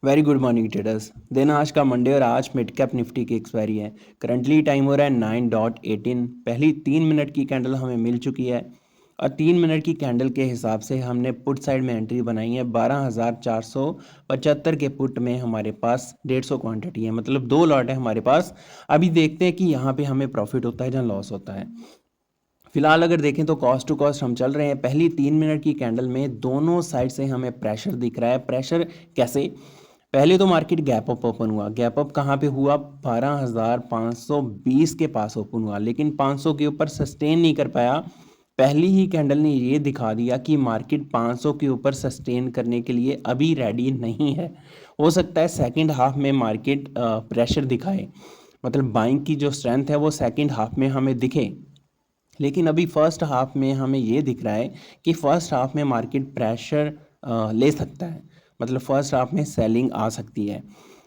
Very good morning traders. दिन आज का मंडे और आज मिड कैप निफ्टी की एक्सपायरी है। करंटली टाइम हो रहा है 9:18। पहली 3 मिनट की कैंडल हमें मिल चुकी है और 3 मिनट की कैंडल के हिसाब से हमने पुट साइड में एंट्री बनाई है। 12,475 के पुट में हमारे पास 150 क्वांटिटी है, मतलब 2 लॉट है हमारे पास। अभी देखते हैं कि यहाँ पे हमें प्रॉफिट होता है या लॉस होता है। फिलहाल अगर देखें तो कॉस्ट टू कॉस्ट हम चल रहे हैं। पहली 3 मिनट की कैंडल में दोनों साइड से हमें प्रेशर दिख रहा है। प्रेशर कैसे? पहले तो मार्केट गैप अप ओपन हुआ। गैप अप कहाँ पे हुआ? 12,520 के पास ओपन हुआ, लेकिन 500 के ऊपर सस्टेन नहीं कर पाया। पहली ही कैंडल ने ये दिखा दिया कि मार्केट 500 के ऊपर सस्टेन करने के लिए अभी रेडी नहीं है। हो सकता है सेकंड हाफ में मार्केट प्रेशर दिखाए, मतलब बाइंग की जो स्ट्रेंथ है वो सेकंड हाफ में हमें दिखे। लेकिन अभी फर्स्ट हाफ में हमें ये दिख रहा है कि फर्स्ट हाफ में मार्केट प्रेशर ले सकता है, मतलब फर्स्ट हाफ में सेलिंग आ सकती है।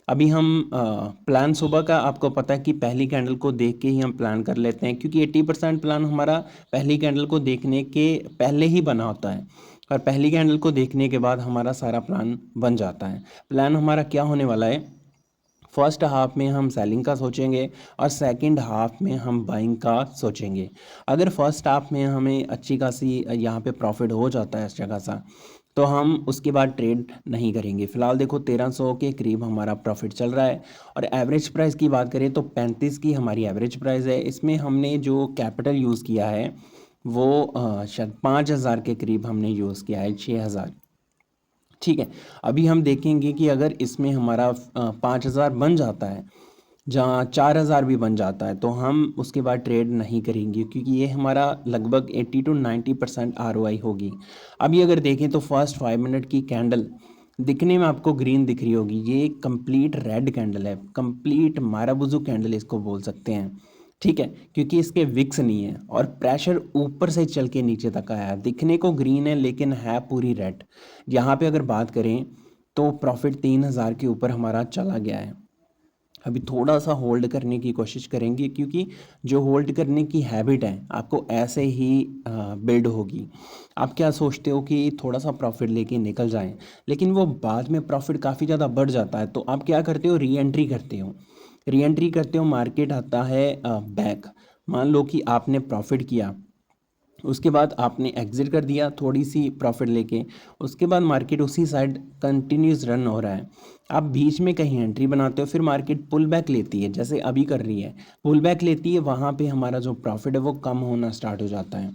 अभी हम प्लान सुबह का आपको पता है कि पहली कैंडल को देख के ही हम प्लान कर लेते हैं, क्योंकि 80% प्लान हमारा पहली कैंडल को देखने के पहले ही बना होता है और पहली कैंडल को देखने के बाद हमारा सारा प्लान बन जाता है। प्लान हमारा क्या होने वाला है? फर्स्ट हाफ में हम सेलिंग का सोचेंगे और सेकंड हाफ में हम बाइंग का सोचेंगे। अगर फर्स्ट हाफ में हमें अच्छी खासी यहाँ पे प्रॉफिट हो जाता है अच्छा खासा, तो हम उसके बाद ट्रेड नहीं करेंगे। फिलहाल देखो 1300 के करीब हमारा प्रॉफिट चल रहा है और एवरेज प्राइस की बात करें तो 35 की हमारी एवरेज प्राइस है। इसमें हमने जो कैपिटल यूज़ किया है वो शायद 5,000 के करीब हमने यूज़ किया है, 6,000। ठीक है, अभी हम देखेंगे कि अगर इसमें हमारा 5,000 बन जाता है, जहाँ 4,000 भी बन जाता है, तो हम उसके बाद ट्रेड नहीं करेंगे, क्योंकि ये हमारा लगभग 80 to 90% ROI होगी। अभी अगर देखें तो फर्स्ट 5 मिनट की कैंडल दिखने में आपको ग्रीन दिख रही होगी, ये कंप्लीट रेड कैंडल है, कंप्लीट माराबुजू कैंडल इसको बोल सकते हैं। ठीक है, क्योंकि इसके विक्स नहीं है और प्रेशर ऊपर से चल के नीचे तक आया है। दिखने को ग्रीन है लेकिन है पूरी रेड। यहाँ पे अगर बात करें तो प्रॉफिट 3,000 के ऊपर हमारा चला गया है। अभी थोड़ा सा होल्ड करने की कोशिश करेंगे, क्योंकि जो होल्ड करने की हैबिट है आपको ऐसे ही बिल्ड होगी। आप क्या सोचते हो कि थोड़ा सा प्रॉफिट लेके निकल जाएं, लेकिन वो बाद में प्रॉफिट काफ़ी ज़्यादा बढ़ जाता है, तो आप क्या करते हो? री एंट्री करते हो। री एंट्री करते हो, मार्केट आता है बैक। मान लो कि आपने प्रॉफिट किया, उसके बाद आपने एग्जिट कर दिया थोड़ी सी प्रॉफिट लेके, उसके बाद मार्केट उसी साइड कंटिन्यूस रन हो रहा है। आप बीच में कहीं एंट्री बनाते हो, फिर मार्केट पुल बैक लेती है, जैसे अभी कर रही है, पुल बैक लेती है, वहाँ पे हमारा जो प्रॉफिट है वो कम होना स्टार्ट हो जाता है।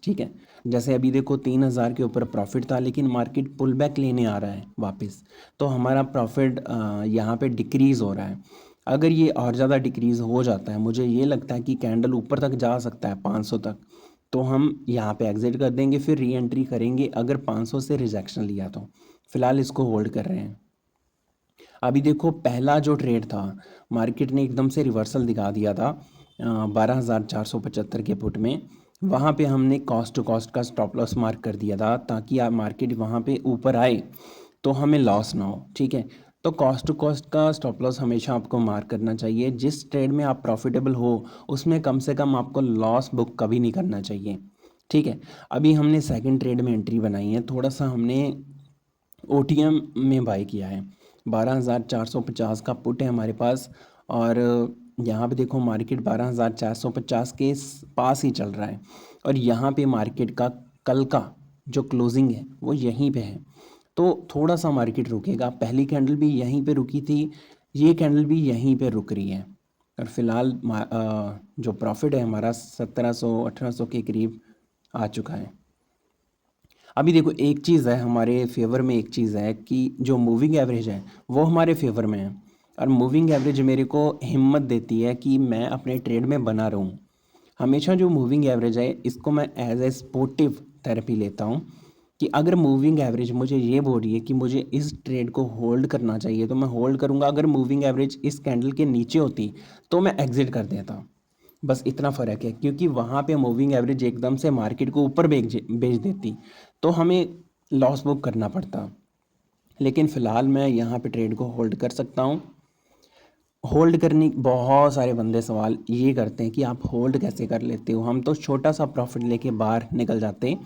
ठीक है, जैसे अभी देखो 3,000 के ऊपर प्रॉफिट था, लेकिन मार्केट पुल बैक लेने आ रहा है वापस, तो हमारा प्रॉफिट यहाँ पे डिक्रीज़ हो रहा है। अगर ये और ज़्यादा डिक्रीज़ हो जाता है, मुझे ये लगता है कि कैंडल ऊपर तक जा सकता है 500 तक, तो हम यहाँ पे एग्जिट कर देंगे, फिर री एंट्री करेंगे अगर 500 से रिजेक्शन लिया तो। फिलहाल इसको होल्ड कर रहे हैं। अभी देखो पहला जो ट्रेड था, मार्केट ने एकदम से रिवर्सल दिखा दिया था 12,475 के पुट में। वहाँ पे हमने कॉस्ट टू कॉस्ट का स्टॉप लॉस मार्क कर दिया था, ताकि आप मार्केट वहाँ पे ऊपर आए तो हमें लॉस ना हो। ठीक है, तो कॉस्ट टू कॉस्ट का स्टॉप लॉस हमेशा आपको मार्क करना चाहिए। जिस ट्रेड में आप प्रॉफिटेबल हो उसमें कम से कम आपको लॉस बुक कभी नहीं करना चाहिए। ठीक है, अभी हमने सेकंड ट्रेड में एंट्री बनाई है, थोड़ा सा हमने OTM में बाई किया है। 12,450 का पुट है हमारे पास और यहाँ पे देखो मार्केट 12,450 के पास ही चल रहा है और यहाँ पे मार्केट का कल का जो क्लोजिंग है वो यहीं पे है, तो थोड़ा सा मार्केट रुकेगा। पहली कैंडल भी यहीं पे रुकी थी, ये कैंडल भी यहीं पे रुक रही है और फिलहाल जो प्रॉफिट है हमारा 1,700-1,800 के करीब आ चुका है। अभी देखो एक चीज़ है हमारे फेवर में, एक चीज़ है कि जो मूविंग एवरेज है वो हमारे फेवर में है और मूविंग एवरेज मेरे को हिम्मत देती है कि मैं अपने ट्रेड में बना रहूं। हमेशा जो मूविंग एवरेज है इसको मैं एज ए स्पोर्टिव थेरेपी लेता हूं कि अगर मूविंग एवरेज मुझे ये बोल रही है कि मुझे इस ट्रेड को होल्ड करना चाहिए तो मैं होल्ड करूंगा। अगर मूविंग एवरेज इस कैंडल के नीचे होती तो मैं एग्जिट कर देता। बस इतना फ़र्क है, क्योंकि वहाँ पे मूविंग एवरेज एकदम से मार्केट को ऊपर बेच देती तो हमें लॉस बुक करना पड़ता। लेकिन फ़िलहाल मैं यहाँ पे ट्रेड को होल्ड कर सकता हूँ। होल्ड करने बहुत सारे बंदे सवाल ये करते हैं कि आप होल्ड कैसे कर लेते हो, हम तो छोटा सा प्रॉफिट लेके बाहर निकल जाते।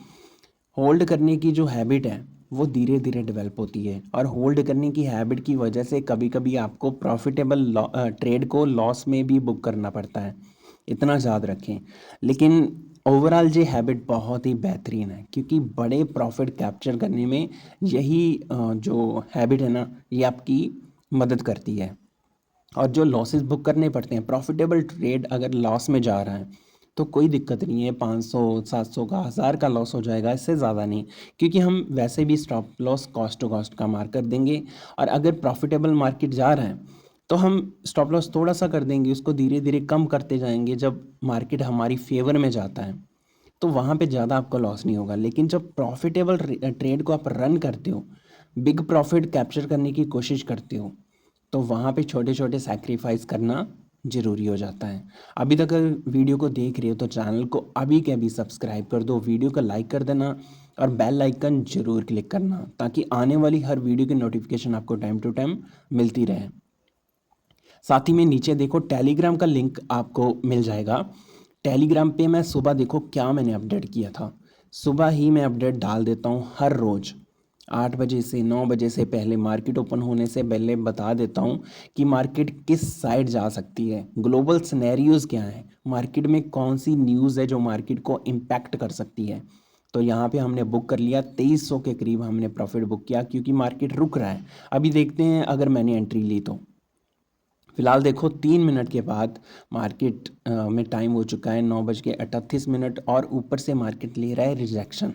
होल्ड करने की जो हैबिट है वो धीरे धीरे डेवलप होती है, और होल्ड करने की हैबिट की वजह से कभी कभी आपको प्रॉफिटेबल ट्रेड को लॉस में भी बुक करना पड़ता है, इतना याद रखें। लेकिन ओवरऑल ये हैबिट बहुत ही बेहतरीन है, क्योंकि बड़े प्रॉफिट कैप्चर करने में यही जो हैबिट है ना, ये आपकी मदद करती है। और जो लॉसेस बुक करने पड़ते हैं, प्रॉफिटेबल ट्रेड अगर लॉस में जा रहा है तो कोई दिक्कत नहीं है, 500 700 का 1000 का लॉस हो जाएगा, इससे ज़्यादा नहीं, क्योंकि हम वैसे भी stop loss cost to cost का मार कर देंगे। और अगर प्रॉफिटेबल मार्केट जा रहा है तो हम स्टॉप लॉस थोड़ा सा कर देंगे, उसको धीरे धीरे कम करते जाएंगे। जब मार्केट हमारी फेवर में जाता है तो वहाँ पे ज़्यादा आपका लॉस नहीं होगा। लेकिन जब प्रॉफिटेबल ट्रेड को आप रन करते हो, बिग प्रॉफिट कैप्चर करने की कोशिश करते हो, तो वहाँ पे छोटे छोटे सैक्रिफाइस करना ज़रूरी हो जाता है। अभी तक अगर वीडियो को देख रहे हो तो चैनल को अभी के अभी सब्सक्राइब कर दो, वीडियो को लाइक कर देना और बेल आइकन ज़रूर क्लिक करना, ताकि आने वाली हर वीडियो की नोटिफिकेशन आपको टाइम टू टाइम मिलती रहे। साथ ही में नीचे देखो टेलीग्राम का लिंक आपको मिल जाएगा। टेलीग्राम पे मैं सुबह देखो क्या मैंने अपडेट किया था, सुबह ही मैं अपडेट डाल देता हूँ हर रोज़ 8 बजे से 9 बजे से पहले, मार्केट ओपन होने से पहले बता देता हूँ कि मार्केट किस साइड जा सकती है, ग्लोबल सिनेरियोज़ क्या हैं, मार्केट में कौन सी न्यूज़ है जो मार्केट को इम्पैक्ट कर सकती है। तो यहाँ पे हमने बुक कर लिया 2300 के करीब हमने प्रॉफिट बुक किया, क्योंकि मार्केट रुक रहा है। अभी देखते हैं अगर मैंने एंट्री ली तो। फिलहाल देखो 3 मिनट के बाद मार्केट में टाइम हो चुका है 9:38 और ऊपर से मार्केट ले रहा है रिजेक्शन।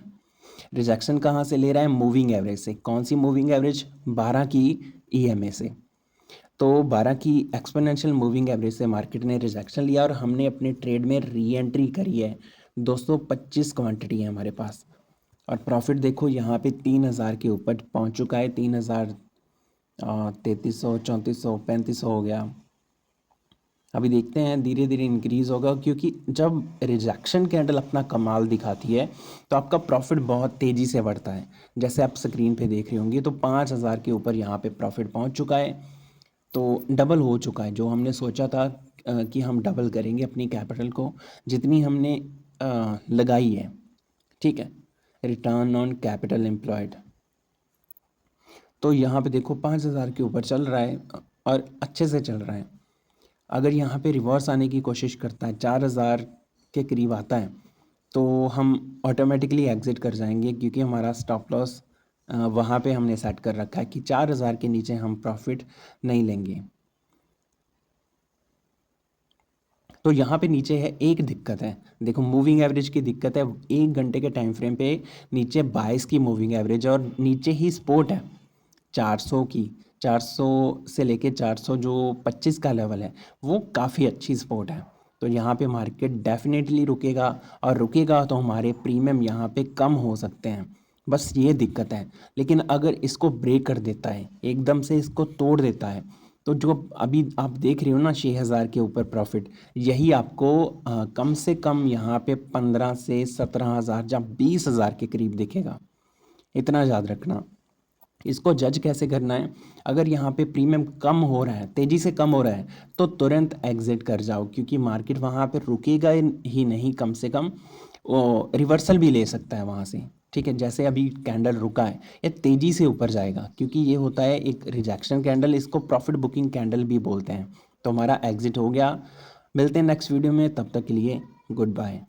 रिजेक्शन कहाँ से ले रहा है? मूविंग एवरेज से। कौन सी मूविंग एवरेज? 12 की ईएमए से। तो 12 की एक्सपोनेंशियल मूविंग एवरेज से मार्केट ने रिजेक्शन लिया और हमने अपने ट्रेड में री एंट्री करी है। 225 क्वांटिटी है हमारे पास, और प्रॉफिट देखो यहाँ पे 3000 के ऊपर पहुँच चुका है। 3000, 3300, 3400, 3500 हो गया। अभी देखते हैं धीरे धीरे इंक्रीज होगा, क्योंकि जब रिजेक्शन कैंडल अपना कमाल दिखाती है तो आपका प्रॉफिट बहुत तेज़ी से बढ़ता है। जैसे आप स्क्रीन पे देख रहे होंगे तो 5000 के ऊपर यहाँ पे प्रॉफिट पहुँच चुका है। तो डबल हो चुका है, जो हमने सोचा था कि हम डबल करेंगे अपनी कैपिटल को, जितनी हमने लगाई है, ठीक है, रिटर्न ऑन कैपिटल एम्प्लॉयड। तो यहाँ पे देखो 5000 के ऊपर चल रहा है और अच्छे से चल रहा है। अगर यहाँ पे रिवर्स आने की कोशिश करता है, 4000 के करीब आता है, तो हम ऑटोमेटिकली एग्ज़िट कर जाएंगे, क्योंकि हमारा स्टॉप लॉस वहाँ पे हमने सेट कर रखा है कि 4000 के नीचे हम प्रॉफिट नहीं लेंगे। तो यहाँ पे नीचे है एक दिक्कत है, देखो मूविंग एवरेज की दिक्कत है। 1 घंटे के टाइम फ्रेम पे नीचे 22 की मूविंग एवरेज है और नीचे ही सपोर्ट है 400 की। 400 से लेके 400 जो 25 का लेवल है, वो काफ़ी अच्छी सपोर्ट है। तो यहाँ पे मार्केट डेफिनेटली रुकेगा, और रुकेगा तो हमारे प्रीमियम यहाँ पे कम हो सकते हैं, बस ये दिक्कत है। लेकिन अगर इसको ब्रेक कर देता है, एकदम से इसको तोड़ देता है, तो जो अभी आप देख रहे हो ना 6000 के ऊपर प्रॉफिट, यही आपको कम से कम यहाँ पे 15 से 17,000 या 20,000 के करीब दिखेगा, इतना याद रखना। इसको जज कैसे करना है? अगर यहाँ पे प्रीमियम कम हो रहा है, तेज़ी से कम हो रहा है, तो तुरंत एग्जिट कर जाओ, क्योंकि मार्केट वहाँ पे रुकेगा ही नहीं, कम से कम वो रिवर्सल भी ले सकता है वहाँ से, ठीक है। जैसे अभी कैंडल रुका है, ये तेज़ी से ऊपर जाएगा, क्योंकि ये होता है एक रिजेक्शन कैंडल, इसको प्रॉफिट बुकिंग कैंडल भी बोलते हैं। तो हमारा एग्जिट हो गया। मिलते हैं नेक्स्ट वीडियो में, तब तक के लिए गुड बाय।